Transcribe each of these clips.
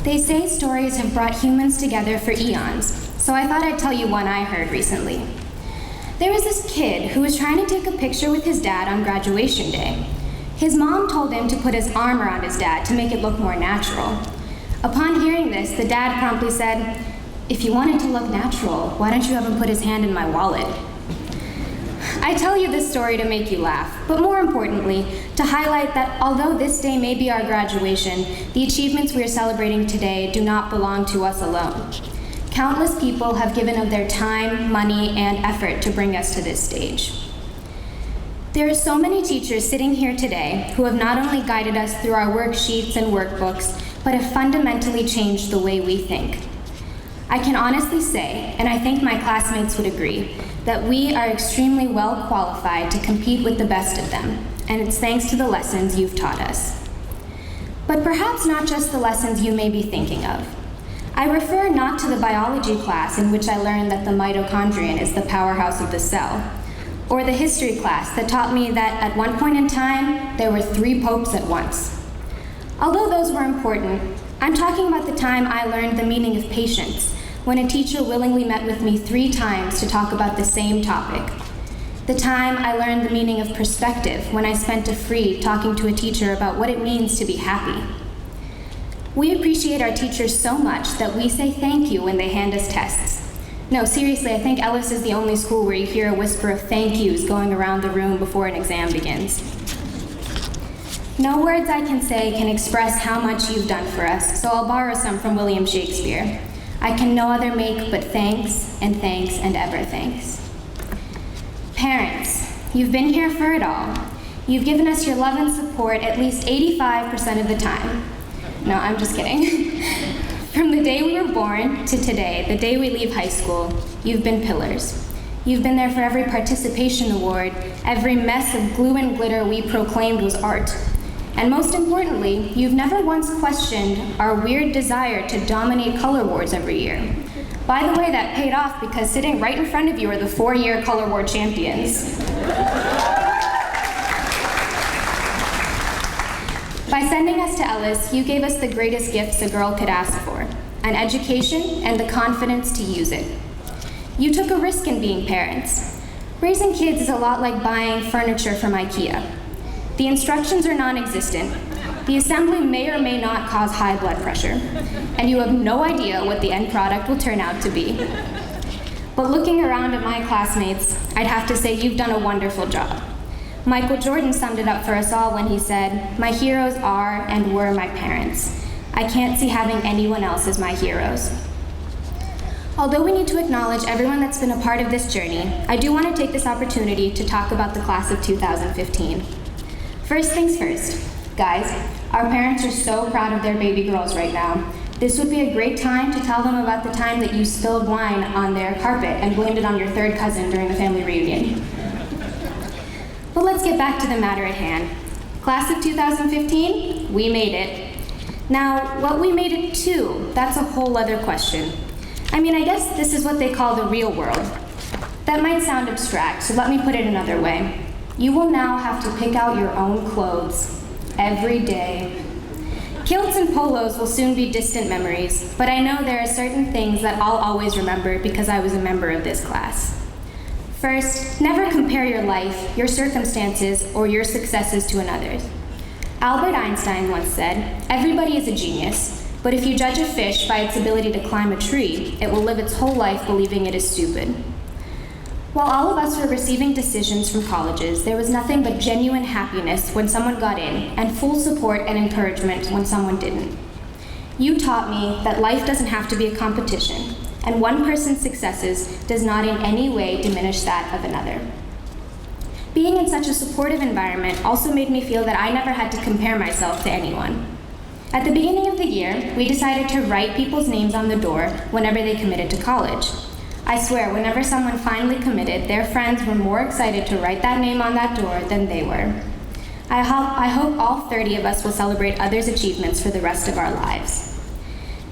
They say stories have brought humans together for eons, so I thought I'd tell you one I heard recently. There was this kid who was trying to take a picture with his dad on graduation day. His mom told him to put his arm around his dad to make it look more natural. Upon hearing this, the dad promptly said, "If you want it to look natural, why don't you have him put his hand in my wallet?" I tell you this story to make you laugh, but more importantly, to highlight that although this day may be our graduation, the achievements we are celebrating today do not belong to us alone. Countless people have given of their time, money, and effort to bring us to this stage. There are so many teachers sitting here today who have not only guided us through our worksheets and workbooks, but have fundamentally changed the way we think. I can honestly say, and I think my classmates would agree, that we are extremely well qualified to compete with the best of them, and it's thanks to the lessons you've taught us. But perhaps not just the lessons you may be thinking of. I refer not to the biology class in which I learned that the mitochondrion is the powerhouse of the cell, or the history class that taught me that at one point in time, there were 3 popes at once. Although those were important, I'm talking about the time I learned the meaning of patience, when a teacher willingly met with me 3 times to talk about the same topic. The time I learned the meaning of perspective, when I spent a free talking to a teacher about what it means to be happy. We appreciate our teachers so much that we say thank you when they hand us tests. No, seriously, I think Ellis is the only school where you hear a whisper of thank yous going around the room before an exam begins. No words I can say can express how much you've done for us, so I'll borrow some from William Shakespeare. I can no other make but thanks and ever thanks. Parents, you've been here for it all. You've given us your love and support at least 85% of the time. No, I'm just kidding. From the day we were born to today, the day we leave high school, you've been pillars. You've been there for every participation award, every mess of glue and glitter we proclaimed was art. And most importantly, you've never once questioned our weird desire to dominate color wars every year. By the way, that paid off because sitting right in front of you are the 4-year color war champions. By sending us to Ellis, you gave us the greatest gifts a girl could ask for, an education and the confidence to use it. You took a risk in being parents. Raising kids is a lot like buying furniture from IKEA. The instructions are non-existent. The assembly may or may not cause high blood pressure, and you have no idea what the end product will turn out to be. But looking around at my classmates, I'd have to say you've done a wonderful job. Michael Jordan summed it up for us all when he said, "My heroes are and were my parents. I can't see having anyone else as my heroes." Although we need to acknowledge everyone that's been a part of this journey, I do want to take this opportunity to talk about the class of 2015. First things first, guys, our parents are so proud of their baby girls right now. This would be a great time to tell them about the time that you spilled wine on their carpet and blamed it on your 3rd cousin during the family reunion. But let's get back to the matter at hand. Class of 2015, we made it. Now, what we made it to, that's a whole other question. I mean, I guess this is what they call the real world. That might sound abstract, so let me put it another way. You will now have to pick out your own clothes every day. Kilts and polos will soon be distant memories, but I know there are certain things that I'll always remember because I was a member of this class. First, never compare your life, your circumstances, or your successes to another's. Albert Einstein once said, "Everybody is a genius, but if you judge a fish by its ability to climb a tree, it will live its whole life believing it is stupid." While all of us were receiving decisions from colleges, there was nothing but genuine happiness when someone got in, and full support and encouragement when someone didn't. You taught me that life doesn't have to be a competition, and one person's successes does not in any way diminish that of another. Being in such a supportive environment also made me feel that I never had to compare myself to anyone. At the beginning of the year, we decided to write people's names on the door whenever they committed to college. I swear, whenever someone finally committed, their friends were more excited to write that name on that door than they were. I hope all 30 of us will celebrate others' achievements for the rest of our lives.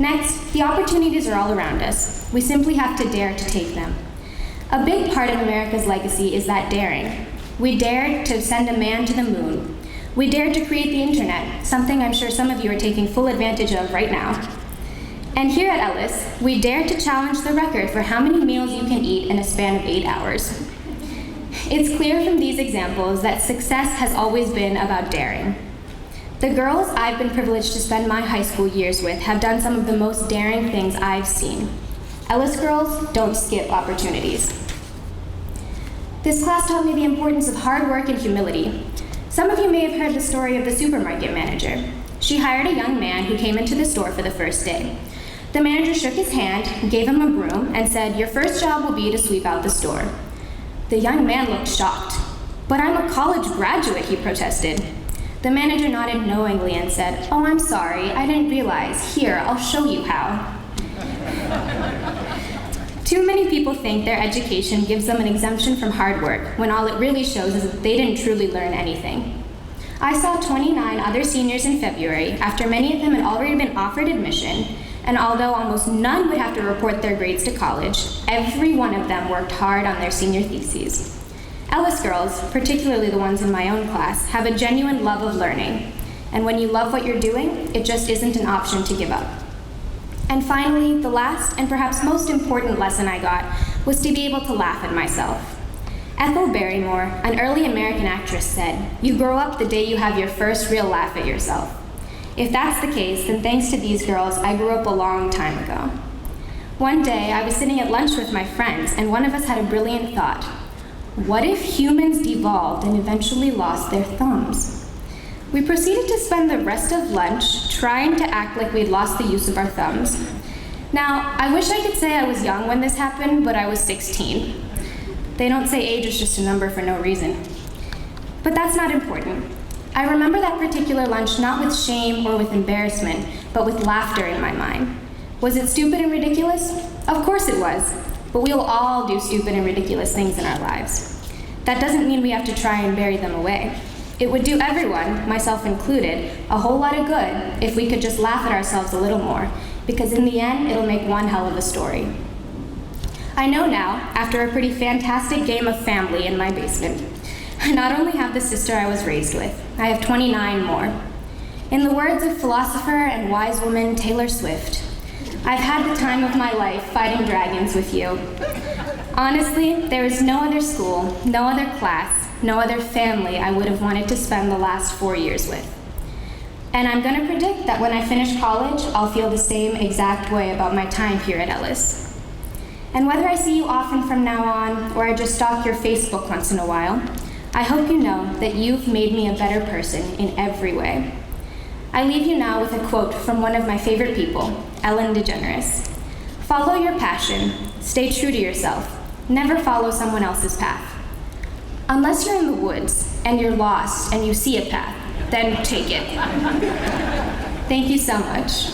Next, the opportunities are all around us. We simply have to dare to take them. A big part of America's legacy is that daring. We dared to send a man to the moon. We dared to create the internet, something I'm sure some of you are taking full advantage of right now. And here at Ellis, we dare to challenge the record for how many meals you can eat in a span of 8 hours. It's clear from these examples that success has always been about daring. The girls I've been privileged to spend my high school years with have done some of the most daring things I've seen. Ellis girls don't skip opportunities. This class taught me the importance of hard work and humility. Some of you may have heard the story of the supermarket manager. She hired a young man who came into the store for the first day. The manager shook his hand, gave him a broom, and said, "Your first job will be to sweep out the store." The young man looked shocked. "But I'm a college graduate," he protested. The manager nodded knowingly and said, "Oh, I'm sorry, I didn't realize. Here, I'll show you how." Too many people think their education gives them an exemption from hard work, when all it really shows is that they didn't truly learn anything. I saw 29 other seniors in February, after many of them had already been offered admission, and although almost none would have to report their grades to college, every one of them worked hard on their senior theses. Ellis girls, particularly the ones in my own class, have a genuine love of learning. And when you love what you're doing, it just isn't an option to give up. And finally, the last and perhaps most important lesson I got was to be able to laugh at myself. Ethel Barrymore, an early American actress, said, "You grow up the day you have your first real laugh at yourself." If that's the case, then thanks to these girls, I grew up a long time ago. One day, I was sitting at lunch with my friends, and one of us had a brilliant thought. What if humans devolved and eventually lost their thumbs? We proceeded to spend the rest of lunch trying to act like we'd lost the use of our thumbs. Now, I wish I could say I was young when this happened, but I was 16. They don't say age is just a number for no reason. But that's not important. I remember that particular lunch not with shame or with embarrassment, but with laughter in my mind. Was it stupid and ridiculous? Of course it was. But we will all do stupid and ridiculous things in our lives. That doesn't mean we have to try and bury them away. It would do everyone, myself included, a whole lot of good if we could just laugh at ourselves a little more, because in the end, it'll make one hell of a story. I know now, after a pretty fantastic game of family in my basement, I not only have the sister I was raised with, I have 29 more. In the words of philosopher and wise woman Taylor Swift, I've had the time of my life fighting dragons with you. Honestly, there is no other school, no other class, no other family I would have wanted to spend the last 4 years with. And I'm gonna predict that when I finish college, I'll feel the same exact way about my time here at Ellis. And whether I see you often from now on, or I just stalk your Facebook once in a while, I hope you know that you've made me a better person in every way. I leave you now with a quote from one of my favorite people, Ellen DeGeneres. Follow your passion, stay true to yourself, never follow someone else's path. Unless you're in the woods and you're lost and you see a path, then take it. Thank you so much.